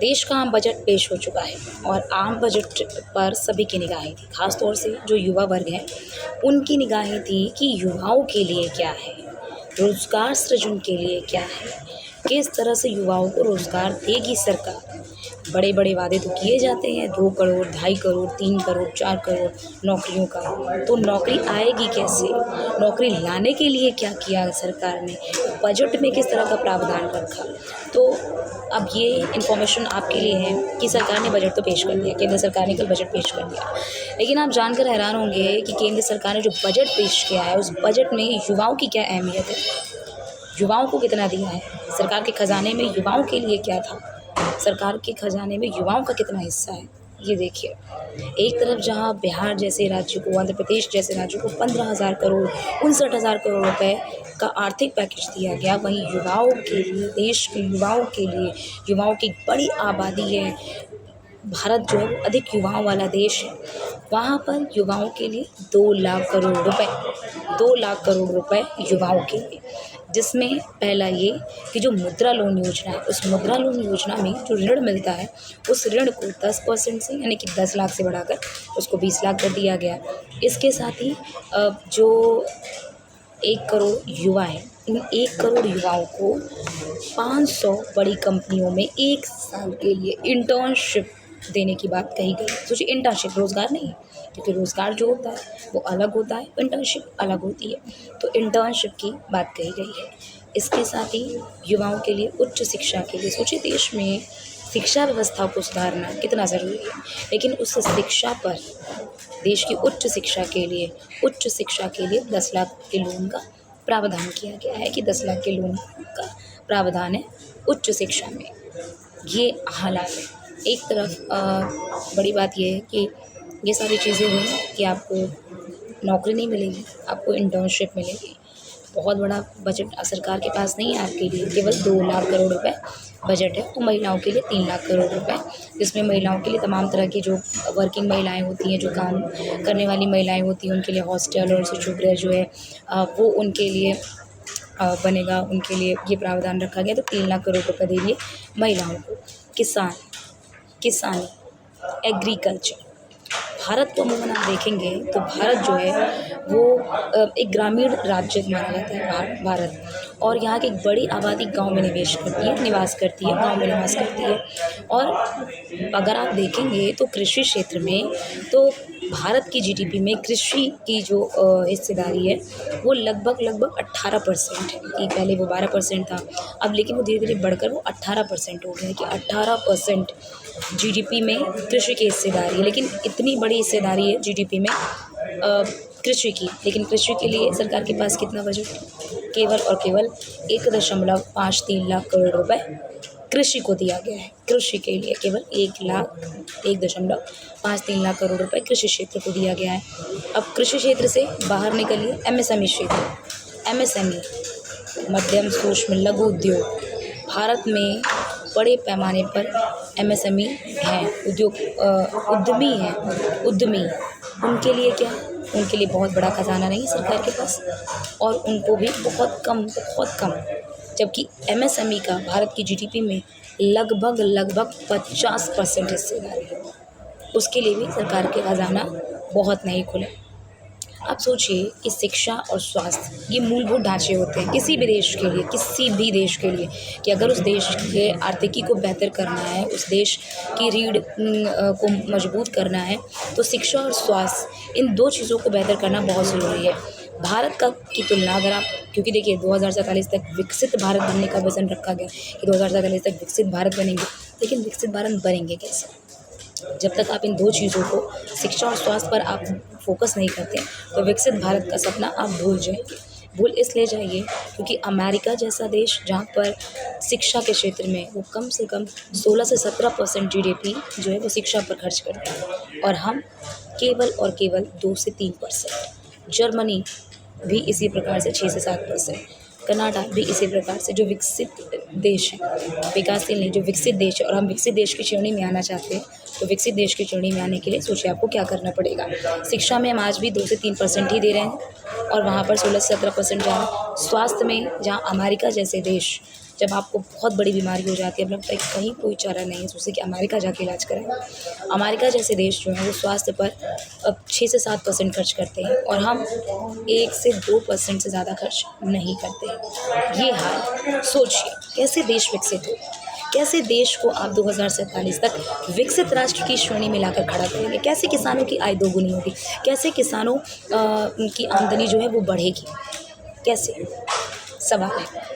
देश का आम बजट पेश हो चुका है और आम बजट पर सभी की निगाहें थी। ख़ास तौर से जो युवा वर्ग है, उनकी निगाहें थी कि युवाओं के लिए क्या है, रोज़गार सृजन के लिए क्या है, किस तरह से युवाओं को रोज़गार देगी सरकार। बड़े बड़े वादे तो किए जाते हैं, 2 करोड़, 2.5 करोड़, 3 करोड़, 4 करोड़ नौकरियों का। तो नौकरी आएगी कैसे? नौकरी लाने के लिए क्या किया सरकार ने? बजट में किस तरह का प्रावधान रखा? तो अब ये इन्फॉर्मेशन आपके लिए है कि सरकार ने बजट तो पेश कर दिया, केंद्र सरकार ने कल बजट पेश कर दिया। लेकिन आप जानकर हैरान होंगे कि केंद्र सरकार ने जो बजट पेश किया है, उस बजट में युवाओं की क्या अहमियत है, युवाओं को कितना दिया है, सरकार के खजाने में युवाओं के लिए क्या था, सरकार के खजाने में युवाओं का कितना हिस्सा है। ये देखिए, एक तरफ जहाँ बिहार जैसे राज्य को, आंध्र प्रदेश जैसे राज्य को 15,000 करोड़, 59,000 करोड़ रुपए का आर्थिक पैकेज दिया गया, वहीं युवाओं के लिए, देश के युवाओं के लिए, युवाओं की बड़ी आबादी है, भारत जो है वो अधिक युवाओं वाला देश है, वहाँ पर युवाओं के लिए 2 लाख करोड़ रुपए युवाओं के लिए, जिसमें पहला ये कि जो मुद्रा लोन योजना है, उस मुद्रा लोन योजना में जो ऋण मिलता है, उस ऋण को 10% से, यानी कि 10 लाख से बढ़ाकर उसको 20 लाख कर दिया गया। इसके साथ ही जो 1 करोड़ युवा है, इन 1 करोड़ युवाओं को 500 बड़ी कंपनियों में 1 साल के लिए इंटर्नशिप देने की बात कही गई। सोचिए, इंटर्नशिप, रोज़गार नहीं, क्योंकि रोज़गार जो होता है वो अलग होता है, इंटर्नशिप अलग होती है। तो इंटर्नशिप की बात कही गई है। इसके साथ ही युवाओं के लिए उच्च शिक्षा के लिए, सोचिए देश में शिक्षा व्यवस्था को सुधारना कितना ज़रूरी है, लेकिन उस शिक्षा पर, देश की उच्च शिक्षा के लिए 10 लाख के लोन का प्रावधान किया गया है कि 10 लाख के लोन का प्रावधान है उच्च शिक्षा में। ये हालात है। एक तरफ बड़ी बात ये है कि ये सारी चीज़ें हुई कि आपको नौकरी नहीं मिलेगी, आपको इंटर्नशिप मिलेगी। बहुत बड़ा बजट सरकार के पास नहीं है आपके लिए, केवल 2 लाख करोड़ रुपए बजट है। तो महिलाओं के लिए 3 लाख करोड़ रुपए, जिसमें महिलाओं के लिए तमाम तरह की जो वर्किंग महिलाएं होती हैं, जो काम करने वाली महिलाएं होती हैं, उनके लिए हॉस्टल और शिशुगृह जो है वो उनके लिए बनेगा, उनके लिए ये प्रावधान रखा गया। तो 3 लाख करोड़ रुपए दे दिए महिलाओं को। किसानी, एग्रीकल्चर, भारत को अमूमन आप देखेंगे तो भारत जो है वो एक ग्रामीण राज्य माना जाता है भारत, और यहाँ की एक बड़ी आबादी गांव में निवास करती है, गांव में निवास करती है। और अगर आप देखेंगे तो कृषि क्षेत्र में, तो भारत की जीडीपी में कृषि की जो हिस्सेदारी है वो लगभग 18% है। कि पहले वो 12% था, अब लेकिन वो धीरे धीरे बढ़कर वो 18% हो गया है, कि 18% जीडीपी में कृषि की हिस्सेदारी है। लेकिन इतनी बड़ी हिस्सेदारी है जीडीपी में कृषि की, लेकिन कृषि के लिए सरकार के पास कितना बजट? केवल और केवल 1.53 लाख करोड़ रुपए कृषि को दिया गया है। कृषि के लिए केवल 1.53 लाख करोड़ रुपए कृषि क्षेत्र को दिया गया है। अब कृषि क्षेत्र से बाहर निकलिए, एमएसएमई क्षेत्र, एमएसएमई, मध्यम सूक्ष्म लघु उद्योग, भारत में बड़े पैमाने पर एमएसएमई हैं, उद्यमी। उनके लिए क्या? उनके लिए बहुत बड़ा खजाना नहीं सरकार के पास, और उनको भी बहुत कम, जबकि एमएसएमई का भारत की जीडीपी में लगभग 50% हिस्सेदारी है। उसके लिए भी सरकार के खजाना बहुत नहीं खुले। आप सोचिए कि शिक्षा और स्वास्थ्य ये मूलभूत ढांचे होते हैं किसी भी देश के लिए, कि अगर उस देश के आर्थिकी को बेहतर करना है, उस देश की रीढ़ को मजबूत करना है, तो शिक्षा और स्वास्थ्य, इन 2 चीज़ों को बेहतर करना बहुत ज़रूरी है। भारत की तुलना अगर आप, क्योंकि देखिए 2047 तक विकसित भारत बनने का विज़न रखा गया कि 2047 तक विकसित भारत बनेंगे, लेकिन विकसित भारत बनेंगे कैसे? जब तक आप इन 2 चीज़ों को, शिक्षा और स्वास्थ्य पर आप फोकस नहीं करते, तो विकसित भारत का सपना आप भूल जाएंगे। भूल इसलिए जाइए क्योंकि अमेरिका जैसा देश, जहाँ पर शिक्षा के क्षेत्र में वो कम से कम 16 से 17% जीडीपी जो है वो शिक्षा पर खर्च करता है, और हम केवल और केवल 2 से 3%। जर्मनी भी इसी प्रकार से 6 से 7%, कनाडा भी इसी प्रकार से। जो विकसित देश है, विकासशील नहीं, जो विकसित देश है, और हम विकसित देश की श्रेणी में आना चाहते हैं, तो विकसित देश की श्रेणी में आने के लिए सोचिए आपको क्या करना पड़ेगा। शिक्षा में हम आज भी 2 से 3% ही दे रहे हैं, और वहाँ पर 16 से 17% जा रहा है। स्वास्थ्य में, जहाँ अमेरिका जैसे देश जब आपको बहुत बड़ी बीमारी हो जाती है, अब लगता है कि कहीं कोई चारा नहीं है, सोचते कि अमेरिका जाके इलाज कराएं। अमेरिका जैसे देश जो है वो स्वास्थ्य पर अब 6 से 7% खर्च करते हैं और हम 1 से 2% से ज़्यादा खर्च नहीं करते हैं। ये हाल सोचिए, कैसे देश विकसित हो, कैसे देश को आप 2047 तक विकसित राष्ट्र की श्रेणी में लाकर खड़ा करेंगे, कैसे किसानों की आय दोगुनी होगी, कैसे किसानों की आमदनी जो है वो बढ़ेगी, कैसे? सवाल है।